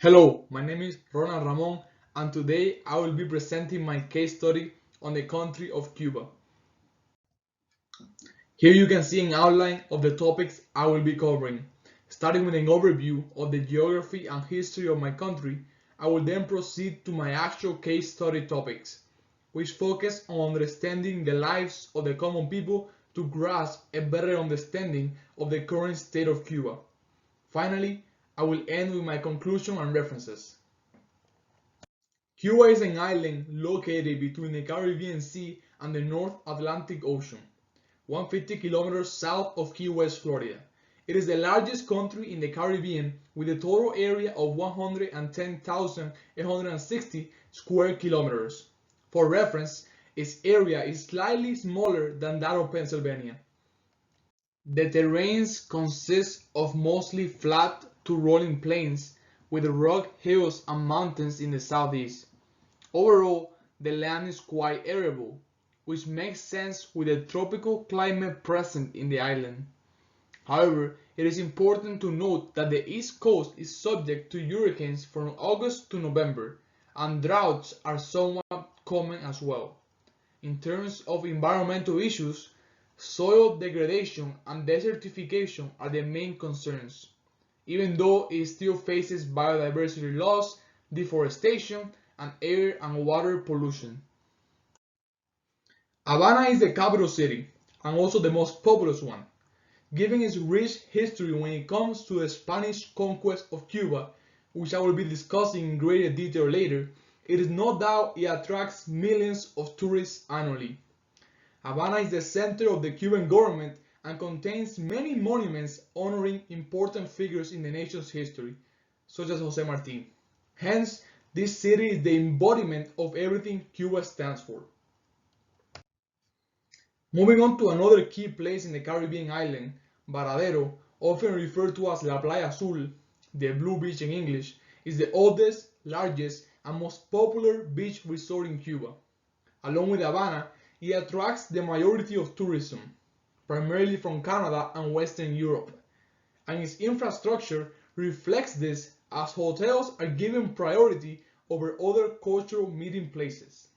Hello, my name is Ronald Ramon, and today I will be presenting my case study on the country of Cuba. Here you can see an outline of the topics I will be covering. Starting with an overview of the geography and history of my country, I will then proceed to my actual case study topics, which focus on understanding the lives of the common people to grasp a better understanding of the current state of Cuba. Finally, I will end with my conclusion and references. Cuba is an island located between the Caribbean Sea and the North Atlantic Ocean, 150 kilometers south of Key West, Florida. It is the largest country in the Caribbean with a total area of 110,860 square kilometers. For reference, its area is slightly smaller than that of Pennsylvania. The terrains consist of mostly flat to rolling plains with rock hills and mountains in the southeast. Overall, the land is quite arable, which makes sense with the tropical climate present in the island. However, it is important to note that the east coast is subject to hurricanes from August to November, and droughts are somewhat common as well. In terms of environmental issues, soil degradation and desertification are the main concerns, even though it still faces biodiversity loss, deforestation, and air and water pollution. Havana is the capital city, and also the most populous one. Given its rich history when it comes to the Spanish conquest of Cuba, which I will be discussing in greater detail later, it is no doubt it attracts millions of tourists annually. Havana is the center of the Cuban government and contains many monuments honoring important figures in the nation's history, such as José Martí. Hence, this city is the embodiment of everything Cuba stands for. Moving on to another key place in the Caribbean island, Varadero, often referred to as La Playa Azul, the Blue Beach in English, is the oldest, largest, and most popular beach resort in Cuba. Along with Havana, it attracts the majority of tourism, primarily from Canada and Western Europe, and its infrastructure reflects this as hotels are given priority over other cultural meeting places.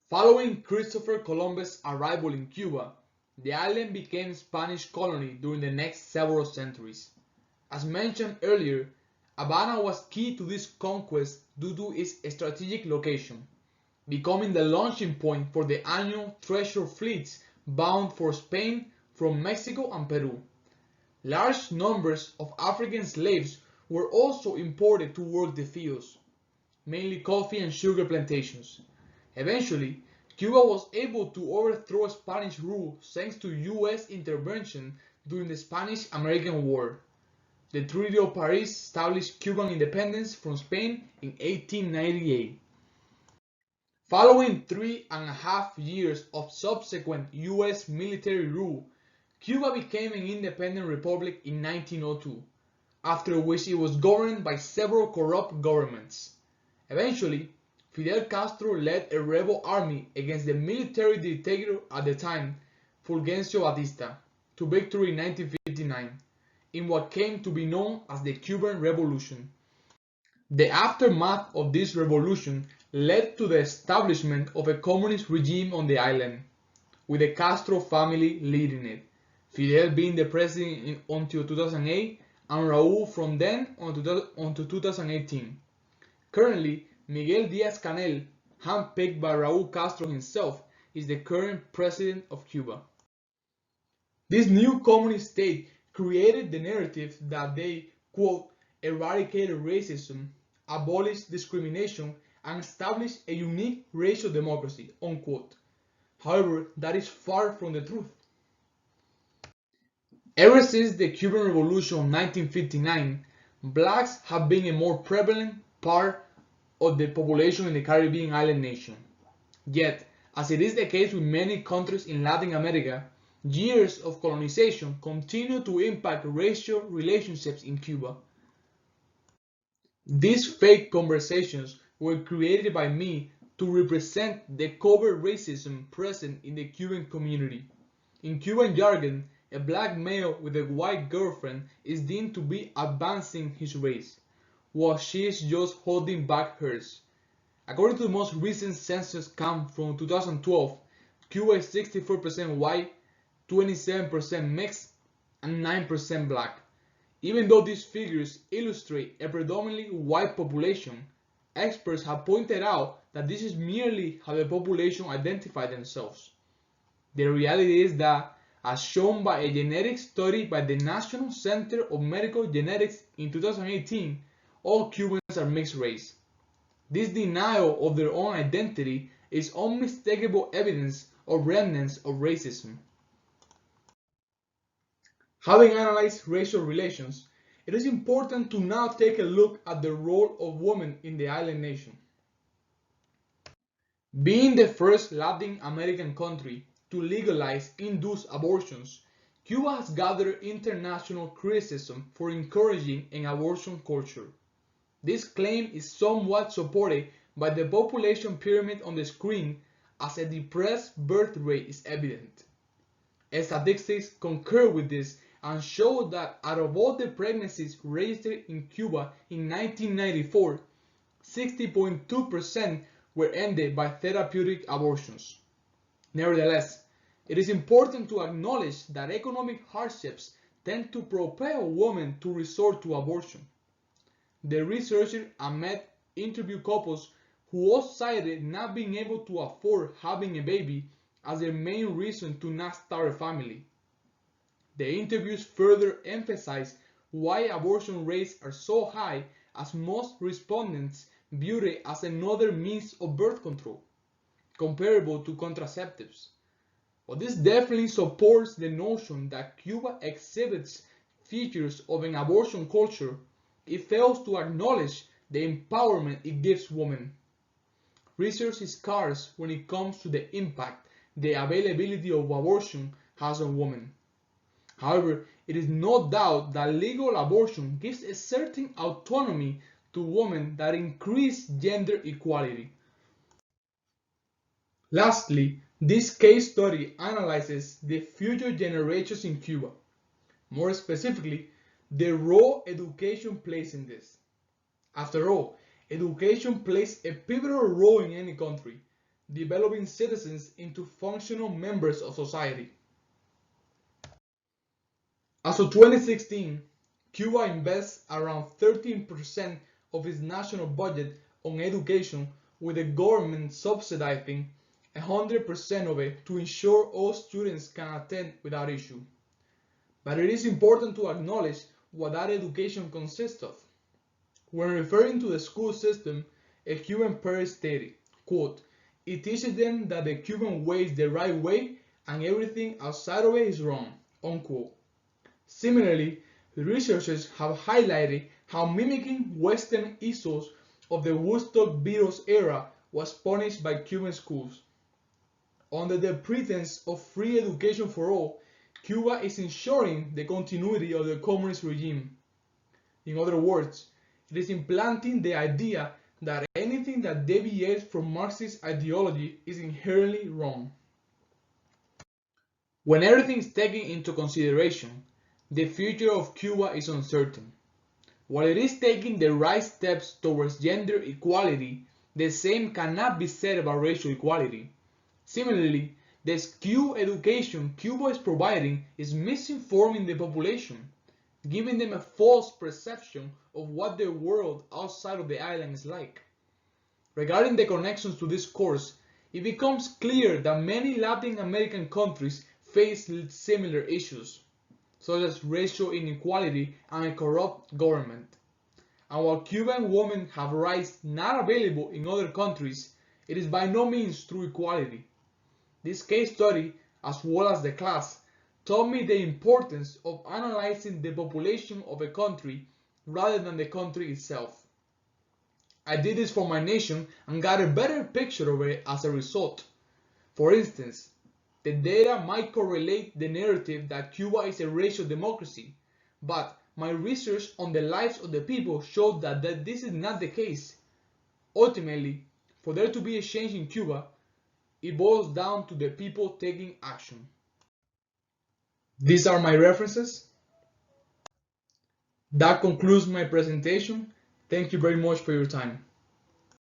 Following Christopher Columbus' arrival in Cuba, the island became a Spanish colony during the next several centuries. As mentioned earlier, Havana was key to this conquest due to its strategic location, becoming the launching point for the annual treasure fleets bound for Spain from Mexico and Peru. Large numbers of African slaves were also imported to work the fields, mainly coffee and sugar plantations. Eventually, Cuba was able to overthrow Spanish rule thanks to US intervention during the Spanish-American War. The Treaty of Paris established Cuban independence from Spain in 1898. Following 3.5 years of subsequent US military rule, Cuba became an independent republic in 1902, after which it was governed by several corrupt governments. Eventually, Fidel Castro led a rebel army against the military dictator at the time, Fulgencio Batista, to victory in 1959, in what came to be known as the Cuban Revolution. The aftermath of this revolution led to the establishment of a communist regime on the island, with the Castro family leading it, Fidel being the president until 2008 and Raúl from then until 2018. Currently, Miguel Díaz-Canel, handpicked by Raúl Castro himself, is the current president of Cuba. This new communist state created the narrative that they, quote, eradicated racism, abolished discrimination, and established a unique racial democracy, unquote. However, that is far from the truth. Ever since the Cuban Revolution of 1959, blacks have been a more prevalent part of the population in the Caribbean island nation. Yet, as it is the case with many countries in Latin America, years of colonization continue to impact racial relationships in Cuba. These fake conversations were created by me to represent the covert racism present in the Cuban community. In Cuban jargon, a black male with a white girlfriend is deemed to be advancing his race, while she is just holding back hers. According to the most recent census count from 2012, Cuba is 64% white, 27% mixed, and 9% black. Even though these figures illustrate a predominantly white population, experts have pointed out that this is merely how the population identify themselves. The reality is that, as shown by a genetic study by the National Center of Medical Genetics in 2018, all Cubans are mixed race. This denial of their own identity is unmistakable evidence of remnants of racism. Having analyzed racial relations, it is important to now take a look at the role of women in the island nation. Being the first Latin American country to legalize induced abortions, Cuba has gathered international criticism for encouraging an abortion culture. This claim is somewhat supported by the population pyramid on the screen, as a depressed birth rate is evident. Statistics concur with this and show that out of all the pregnancies registered in Cuba in 1994, 60.2% were ended by therapeutic abortions. Nevertheless, it is important to acknowledge that economic hardships tend to propel women to resort to abortion. The researcher Ahmed interviewed couples who all cited not being able to afford having a baby as their main reason to not start a family. The interviews further emphasized why abortion rates are so high, as most respondents viewed it as another means of birth control, comparable to contraceptives. But this definitely supports the notion that Cuba exhibits features of an abortion culture. It fails to acknowledge the empowerment it gives women. Research is scarce when it comes to the impact the availability of abortion has on women. However, it is no doubt that legal abortion gives a certain autonomy to women that increase gender equality. Lastly, this case study analyzes the future generations in Cuba. More specifically, the role education plays in this. After all, education plays a pivotal role in any country, developing citizens into functional members of society. As of 2016, Cuba invests around 13% of its national budget on education, with the government subsidizing 100% of it to ensure all students can attend without issue. But it is important to acknowledge what that education consists of. When referring to the school system, a Cuban parent stated, quote, "It teaches them that the Cuban way is the right way and everything outside of it is wrong," unquote. Similarly, researchers have highlighted how mimicking Western ethos of the Woodstock Beatles era was punished by Cuban schools. Under the pretense of free education for all, Cuba is ensuring the continuity of the communist regime. In other words, it is implanting the idea that anything that deviates from Marxist ideology is inherently wrong. When everything is taken into consideration, the future of Cuba is uncertain. While it is taking the right steps towards gender equality, the same cannot be said about racial equality. Similarly, the skewed education Cuba is providing is misinforming the population, giving them a false perception of what the world outside of the island is like. Regarding the connections to this course, it becomes clear that many Latin American countries face similar issues, such as racial inequality and a corrupt government. And while Cuban women have rights not available in other countries, it is by no means true equality. This case study, as well as the class, taught me the importance of analyzing the population of a country rather than the country itself. I did this for my nation and got a better picture of it as a result. For instance, the data might correlate the narrative that Cuba is a racial democracy, but my research on the lives of the people showed that this is not the case. Ultimately, for there to be a change in Cuba, it boils down to the people taking action. These are my references. That concludes my presentation. Thank you very much for your time.